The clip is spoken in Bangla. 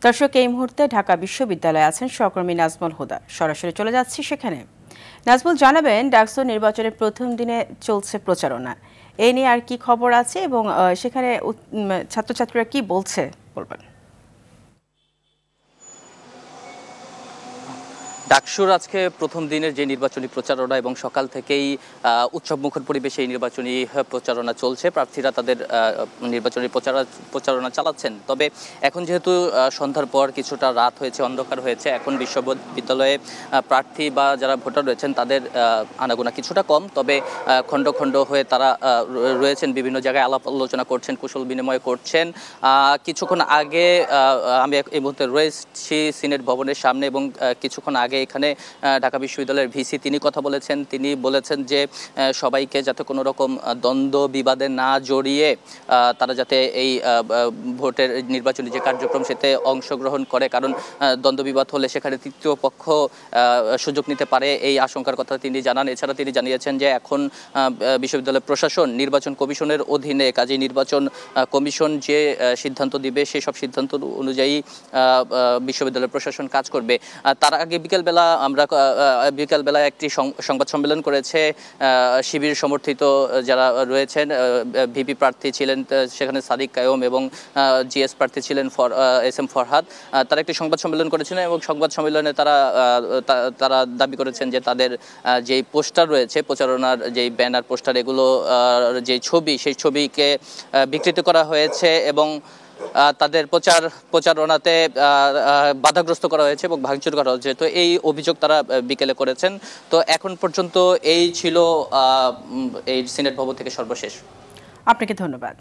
দর্শক, এই মুহূর্তে ঢাকা বিশ্ববিদ্যালয়ে আছেন সহকর্মী নাজমুল হুদা। সরাসরি চলে যাচ্ছি সেখানে। নাজমুল, জানাবেন ডাকসু নির্বাচনের প্রথম দিনে চলছে প্রচারণা, এই নিয়ে আর কি খবর আছে এবং সেখানে ছাত্রছাত্রীরা কি বলছে বলবেন। ডাকসুর আজকে প্রথম দিনের যে নির্বাচনী প্রচারণা এবং সকাল থেকেই উৎসবমুখর পরিবেশে এই নির্বাচনী প্রচারণা চলছে। প্রার্থীরা তাদের নির্বাচনী প্রচারণা চালাচ্ছেন। তবে এখন যেহেতু সন্ধ্যার পর কিছুটা রাত হয়েছে, অন্ধকার হয়েছে, এখন বিশ্ববিদ্যালয়ে প্রার্থী বা যারা ভোটার রয়েছেন তাদের আনাগোনা কিছুটা কম। তবে খণ্ড খণ্ড হয়ে তারা রয়েছেন, বিভিন্ন জায়গায় আলাপ আলোচনা করছেন, কুশল বিনিময় করছেন। কিছুক্ষণ আগে আমি এই মুহূর্তে রয়েছি সিনেট ভবনের সামনে এবং কিছুক্ষণ আগে এখানে ঢাকা বিশ্ববিদ্যালয়ের ভিসি তিনি কথা বলেছেন। তিনি বলেছেন যে সবাইকে যাতে কোনো রকম দ্বন্দ্ব বিবাদে না জড়িয়ে তারা যাতে এই ভোটের নির্বাচনী যে কার্যক্রম সেতে অংশগ্রহণ করে, কারণ দ্বন্দ্ব বিবাদ হলে সেখানে তৃতীয় পক্ষ সুযোগ নিতে পারে, এই আশঙ্কার কথা তিনি জানান। এছাড়া তিনি জানিয়েছেন যে এখন বিশ্ববিদ্যালয় প্রশাসন নির্বাচন কমিশনের অধীনে, কাজেই নির্বাচন কমিশন যে সিদ্ধান্ত দিবে সেই সব সিদ্ধান্ত অনুযায়ী বিশ্ববিদ্যালয় প্রশাসন কাজ করবে। তার আগে বিকেলবেলা একটি সংবাদ সম্মেলন করেছে শিবির সমর্থিত যারা রয়েছেন। ভিপি প্রার্থী ছিলেন সেখানে সাদিক কায়ুম এবং জিএস প্রার্থী ছিলেন এস এম ফরহাদ। তারা একটি সংবাদ সম্মেলন করেছিলেন এবং সংবাদ সম্মেলনে তারা দাবি করেছেন যে তাদের যেই পোস্টার রয়েছে, প্রচারণার যেই ব্যানার পোস্টার, এগুলো যে ছবি, সেই ছবিকে বিকৃত করা হয়েছে এবং তাদের প্রচারণাতে বাধাগ্রস্ত করা হয়েছে এবং ভাঙচুর করা হয়েছে। তো এই অভিযোগ তারা বিকেলে করেছেন। তো এখন পর্যন্ত এই ছিল এই সিনেট ভবন থেকে সর্বশেষ। আপনাকে ধন্যবাদ।